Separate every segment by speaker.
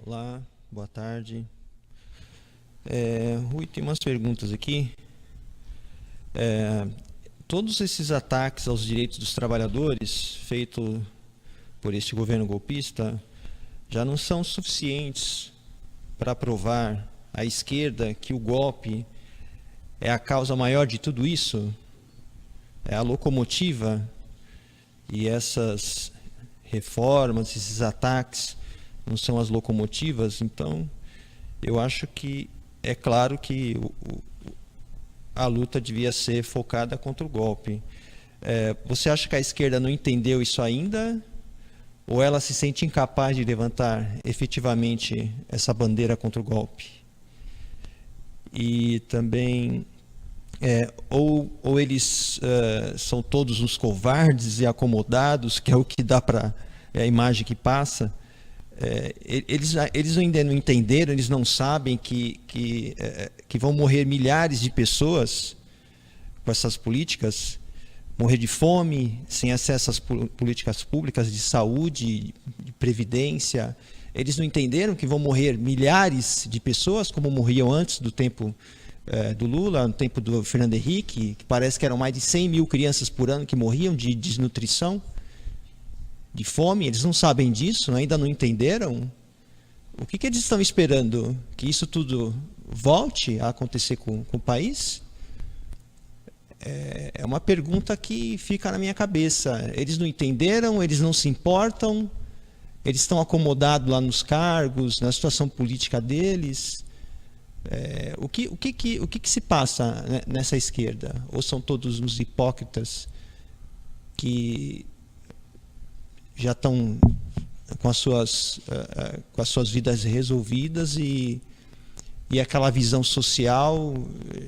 Speaker 1: Olá, boa tarde. Rui, tem umas perguntas aqui. É, Todos esses ataques aos direitos dos trabalhadores feitos por este governo golpista já não são suficientes para provar à esquerda que o golpe é a causa maior de tudo isso? É a locomotiva, e essas reformas, esses ataques não são as locomotivas? Então, eu acho que é claro que a luta devia ser focada contra o golpe. Você acha que a esquerda não entendeu isso ainda? Ou ela se sente incapaz de levantar efetivamente essa bandeira contra o golpe? E também, ou eles são todos uns covardes e acomodados, que é o que dá para a imagem que passa. Eles ainda não entenderam, eles não sabem que vão morrer milhares de pessoas com essas políticas, morrer de fome, sem acesso às políticas públicas de saúde, de previdência. Eles não entenderam que vão morrer milhares de pessoas, como morriam antes do tempo do Lula, no tempo do Fernando Henrique, que parece que eram mais de 100 mil crianças por ano que morriam de desnutrição, de fome. Eles não sabem disso, ainda não entenderam. O que eles estão esperando? Que isso tudo volte a acontecer com o país? É uma pergunta que fica na minha cabeça. Eles não entenderam, eles não se importam, eles estão acomodados lá nos cargos, na situação política deles. O que se passa nessa esquerda? Ou são todos uns hipócritas que já estão com as suas vidas resolvidas e aquela visão social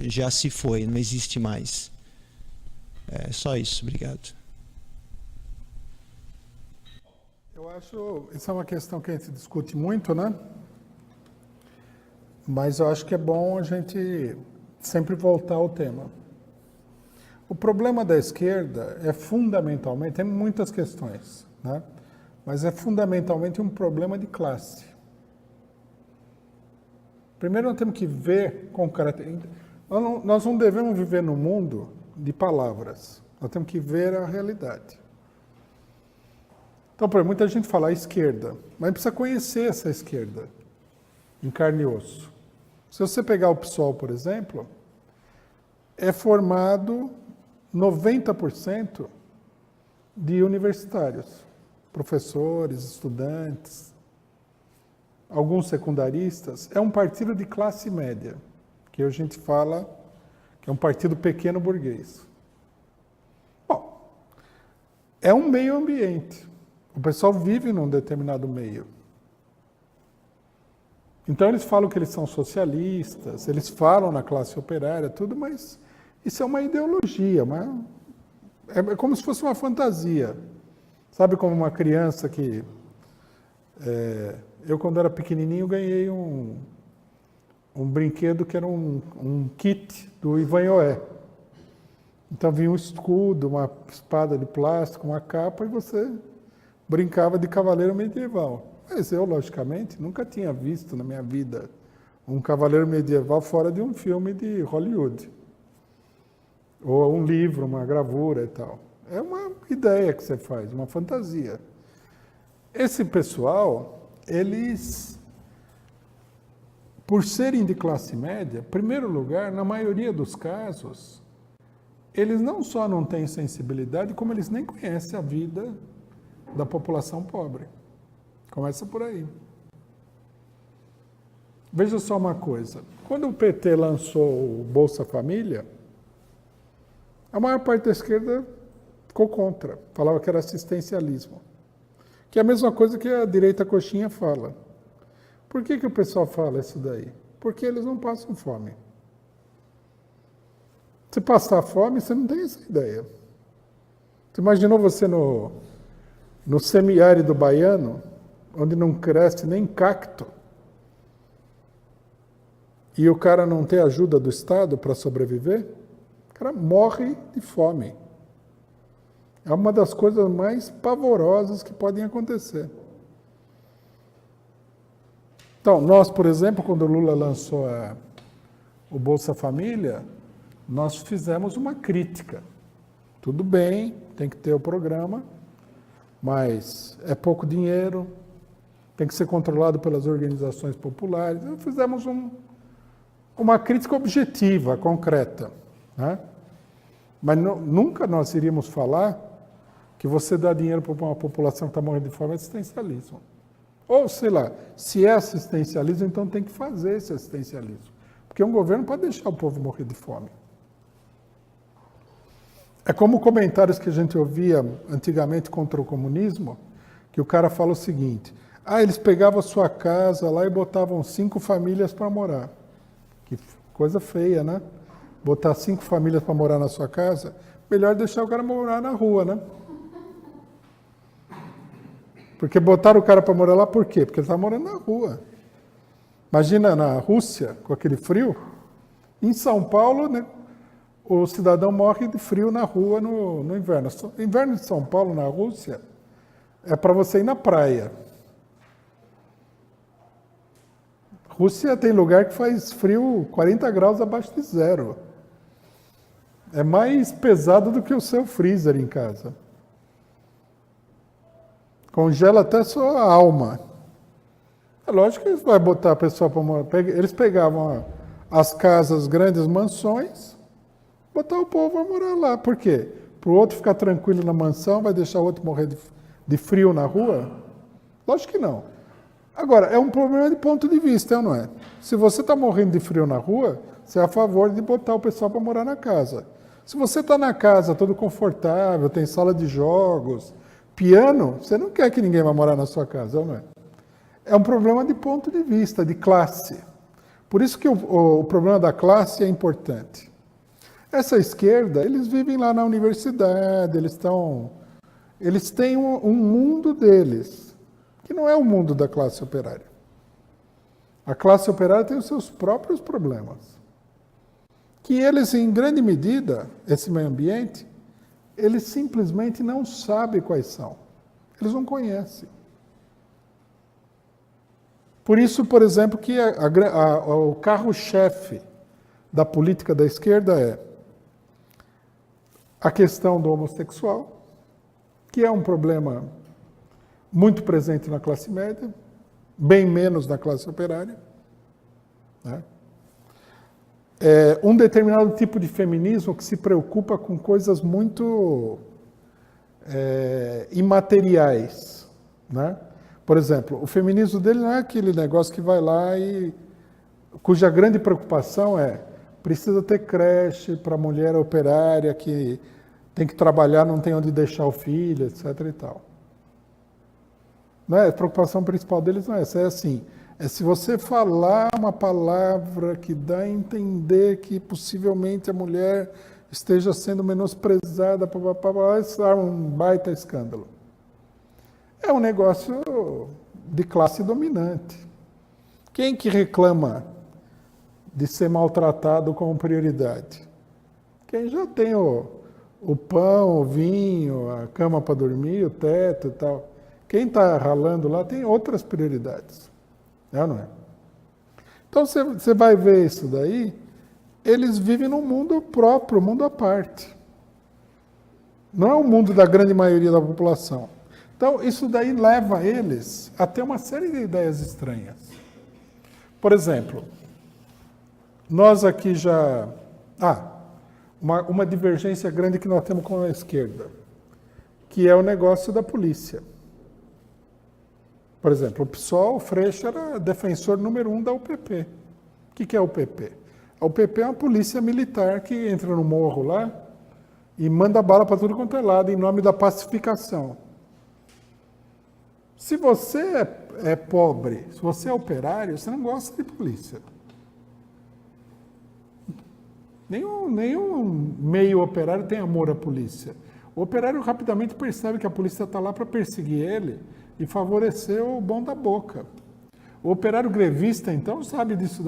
Speaker 1: já se foi, não existe mais? É só isso, obrigado.
Speaker 2: Eu acho, isso é uma questão que a gente discute muito, né? Mas eu acho que é bom a gente sempre voltar ao tema. O problema da esquerda é fundamentalmente, tem muitas questões, né? Mas é fundamentalmente um problema de classe. Primeiro nós temos que ver concretamente. Nós não devemos viver num mundo de palavras. Nós temos que ver a realidade. Então, por exemplo, muita gente fala a esquerda, mas precisa conhecer essa esquerda em carne e osso. Se você pegar o PSOL, por exemplo, é formado 90% de universitários, professores, estudantes, alguns secundaristas. É um partido de classe média, que a gente fala que é um partido pequeno burguês. Bom, é um meio ambiente. O pessoal vive num determinado meio. Então eles falam que eles são socialistas, eles falam na classe operária, tudo, mas isso é uma ideologia, é como se fosse uma fantasia. Sabe, como uma criança que... eu, quando era pequenininho, ganhei um brinquedo que era um kit do Ivanhoé. Então vinha um escudo, uma espada de plástico, uma capa, e você brincava de cavaleiro medieval. Mas eu, logicamente, nunca tinha visto na minha vida um cavaleiro medieval fora de um filme de Hollywood. Ou um livro, uma gravura e tal. É uma ideia que você faz, uma fantasia. Esse pessoal, eles, por serem de classe média, em primeiro lugar, na maioria dos casos, eles não só não têm sensibilidade, como eles nem conhecem a vida da população pobre. Começa por aí. Veja só uma coisa. Quando o PT lançou o Bolsa Família, a maior parte da esquerda ficou contra. Falava que era assistencialismo. Que é a mesma coisa que a direita coxinha fala. Por que o pessoal fala isso daí? Porque eles não passam fome. Se passar fome, você não tem essa ideia. Você imaginou você no semiárido baiano, onde não cresce nem cacto, e o cara não tem ajuda do Estado para sobreviver? O cara morre de fome. É uma das coisas mais pavorosas que podem acontecer. Então, nós, por exemplo, quando o Lula lançou o Bolsa Família, nós fizemos uma crítica. Tudo bem, tem que ter o programa, mas é pouco dinheiro, tem que ser controlado pelas organizações populares. Então, fizemos uma crítica objetiva, concreta, né? Mas nunca nós iríamos falar que você dá dinheiro para uma população que está morrendo de fome é assistencialismo. Ou, sei lá, se é assistencialismo, então tem que fazer esse assistencialismo. Porque um governo pode deixar o povo morrer de fome. É como comentários que a gente ouvia antigamente contra o comunismo, que o cara fala o seguinte: eles pegavam a sua casa lá e botavam 5 famílias para morar. Que coisa feia, né? Botar 5 famílias para morar na sua casa, melhor deixar o cara morar na rua, né? Porque botaram o cara para morar lá por quê? Porque ele está morando na rua. Imagina na Rússia, com aquele frio. Em São Paulo, né, o cidadão morre de frio na rua no inverno. O inverno de São Paulo, na Rússia, é para você ir na praia. Rússia tem lugar que faz frio 40 graus abaixo de zero. É mais pesado do que o seu freezer em casa. Congela até a sua alma. É lógico que eles vão botar a pessoa para morar. Eles pegavam as casas, grandes mansões, botar o povo a morar lá. Por quê? Para o outro ficar tranquilo na mansão, vai deixar o outro morrer de frio na rua? Lógico que não. Agora, é um problema de ponto de vista, não é? Se você está morrendo de frio na rua, você é a favor de botar o pessoal para morar na casa. Se você está na casa todo confortável, tem sala de jogos, piano, você não quer que ninguém vá morar na sua casa, não é? É um problema de ponto de vista, de classe. Por isso que o problema da classe é importante. Essa esquerda, eles vivem lá na universidade, eles têm um mundo deles, que não é o mundo da classe operária. A classe operária tem os seus próprios problemas. Que eles, em grande medida, esse meio ambiente, eles simplesmente não sabem quais são. Eles não conhecem. Por isso, por exemplo, que o carro-chefe da política da esquerda é a questão do homossexual, que é um problema muito presente na classe média, bem menos na classe operária, né? Um determinado tipo de feminismo que se preocupa com coisas muito imateriais, né? Por exemplo, o feminismo dele não é aquele negócio que vai lá cuja grande preocupação precisa ter creche para a mulher operária que tem que trabalhar, não tem onde deixar o filho, etc. e tal. Não é? A preocupação principal deles não é essa, é assim, se você falar uma palavra que dá a entender que possivelmente a mulher esteja sendo menosprezada, isso é um baita escândalo. É um negócio de classe dominante. Quem que reclama de ser maltratado como prioridade? Quem já tem o pão, o vinho, a cama para dormir, o teto e tal. Quem está ralando lá tem outras prioridades. Não é? Então você vai ver isso daí, eles vivem num mundo próprio, um mundo à parte. Não é o mundo da grande maioria da população. Então isso daí leva eles a ter uma série de ideias estranhas. Por exemplo, nós aqui já... uma divergência grande que nós temos com a esquerda, que é o negócio da polícia. Por exemplo, o PSOL, o Freixo, era defensor número 1 da UPP. O que é a UPP? A UPP é uma polícia militar que entra no morro lá e manda bala para tudo quanto é lado, em nome da pacificação. Se você é pobre, se você é operário, você não gosta de polícia. Nenhum meio operário tem amor à polícia. O operário rapidamente percebe que a polícia está lá para perseguir ele e favorecer o bom da boca. O operário grevista, então, sabe disso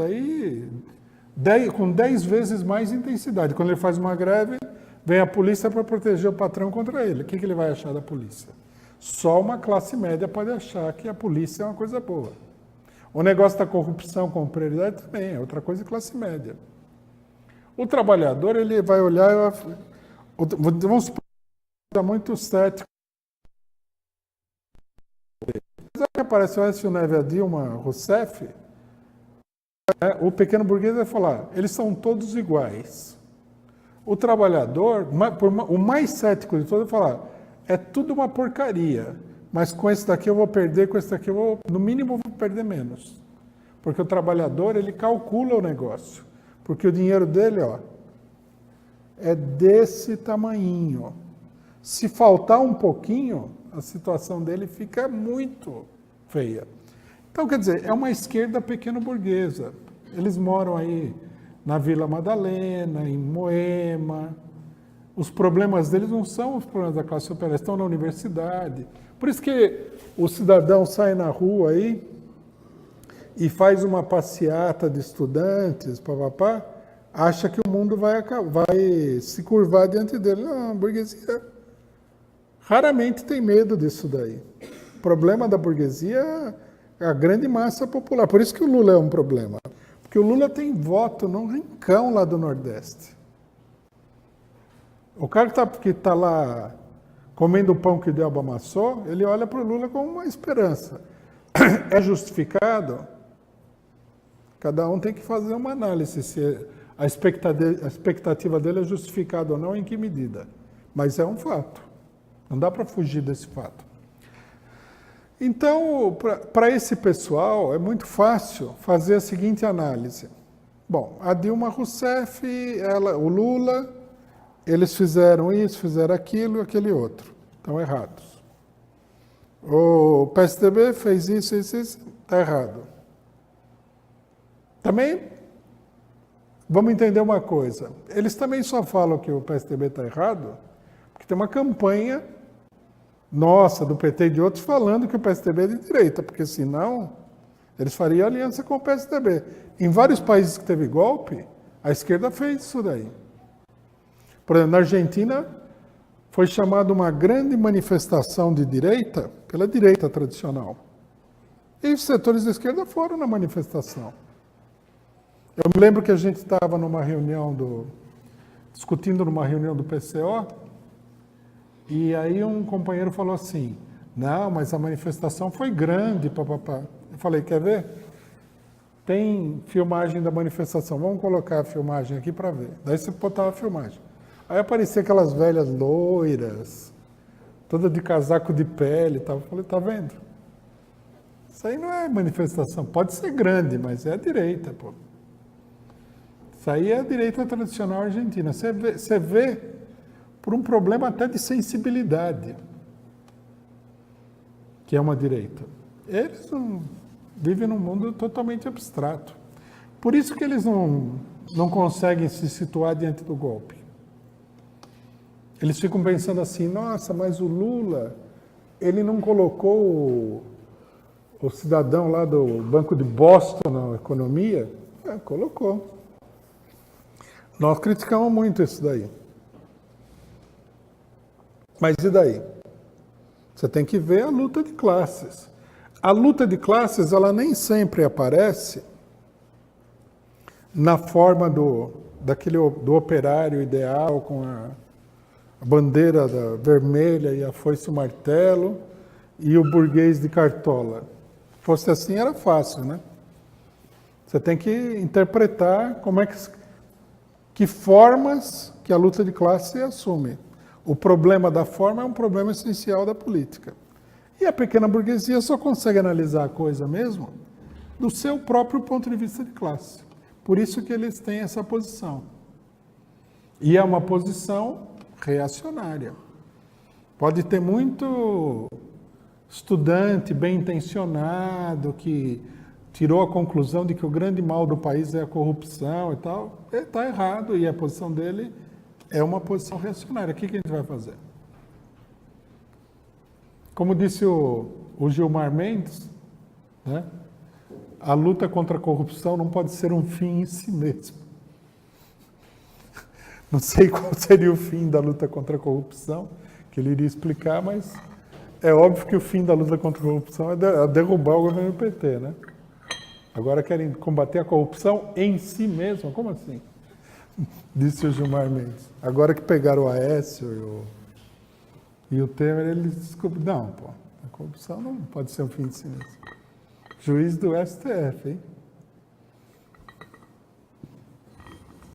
Speaker 2: daí com 10 vezes mais intensidade. Quando ele faz uma greve, vem a polícia para proteger o patrão contra ele. O que ele vai achar da polícia? Só uma classe média pode achar que a polícia é uma coisa boa. O negócio da corrupção como prioridade também é outra coisa de classe média. O trabalhador, ele vai olhar, vamos supor que é muito cético. Apesar que aparece o Aécio Neves, a Dilma Rousseff, o pequeno burguês vai falar, eles são todos iguais. O trabalhador, o mais cético de todos, vai falar, é tudo uma porcaria, mas com esse daqui eu vou perder, com esse daqui eu vou, no mínimo, vou perder menos. Porque o trabalhador, ele calcula o negócio. Porque o dinheiro dele, ó, é desse tamanhinho. Se faltar um pouquinho, a situação dele fica muito feia. Então, quer dizer, é uma esquerda pequeno-burguesa. Eles moram aí na Vila Madalena, em Moema. Os problemas deles não são os problemas da classe operária, estão na universidade. Por isso que o cidadão sai na rua aí e faz uma passeata de estudantes, papapá, acha que o mundo vai se curvar diante dele. Não, a burguesia raramente tem medo disso daí. O problema da burguesia é a grande massa popular. Por isso que o Lula é um problema. Porque o Lula tem voto num rincão lá do Nordeste. O cara que está lá comendo o pão que o diabo amassou, ele olha para o Lula como uma esperança. É justificado? Cada um tem que fazer uma análise se a expectativa dele é justificada ou não, em que medida. Mas é um fato. Não dá para fugir desse fato. Então, para esse pessoal, é muito fácil fazer a seguinte análise. Bom, a Dilma Rousseff, o Lula, eles fizeram isso, fizeram aquilo e aquele outro. Estão errados. O PSDB fez isso, está errado. Também, vamos entender uma coisa. Eles também só falam que o PSDB está errado porque tem uma campanha nossa, do PT e de outros, falando que o PSDB é de direita, porque senão eles fariam aliança com o PSDB. Em vários países que teve golpe, a esquerda fez isso daí. Por exemplo, na Argentina, foi chamada uma grande manifestação de direita pela direita tradicional. E os setores da esquerda foram na manifestação. Eu me lembro que a gente estava numa reunião discutindo numa reunião do PCO, e aí um companheiro falou assim, não, mas a manifestação foi grande, papapá. Eu falei, quer ver? Tem filmagem da manifestação, vamos colocar a filmagem aqui para ver. Daí você botava a filmagem. Aí aparecia aquelas velhas loiras, toda de casaco de pele e tal. Eu falei, tá vendo? Isso aí não é manifestação, pode ser grande, mas é a direita, pô. Isso aí é a direita tradicional argentina. Você vê por um problema até de sensibilidade, que é uma direita. Eles vivem num mundo totalmente abstrato. Por isso que eles não conseguem se situar diante do golpe. Eles ficam pensando assim, nossa, mas o Lula, ele não colocou o cidadão lá do Banco de Boston na economia? Colocou. Nós criticamos muito isso daí. Mas e daí? Você tem que ver a luta de classes. A luta de classes, ela nem sempre aparece na forma do operário ideal, com a bandeira vermelha e a foice e o martelo, e o burguês de cartola. Se fosse assim, era fácil, né? Você tem que interpretar que formas que a luta de classe assume. O problema da forma é um problema essencial da política. E a pequena burguesia só consegue analisar a coisa mesmo do seu próprio ponto de vista de classe. Por isso que eles têm essa posição. E é uma posição reacionária. Pode ter muito estudante bem intencionado que tirou a conclusão de que o grande mal do país é a corrupção e tal. Ele está errado e a posição dele é uma posição reacionária. O que a gente vai fazer? Como disse o Gilmar Mendes, né? A luta contra a corrupção não pode ser um fim em si mesmo. Não sei qual seria o fim da luta contra a corrupção, que ele iria explicar, mas é óbvio que o fim da luta contra a corrupção é derrubar o governo PT, né? Agora querem combater a corrupção em si mesmo. Como assim? Disse o Gilmar Mendes. Agora que pegaram o Aécio e o Temer, eles descobriram. Não, pô, a corrupção não pode ser um fim em si mesmo. Juiz do STF, hein?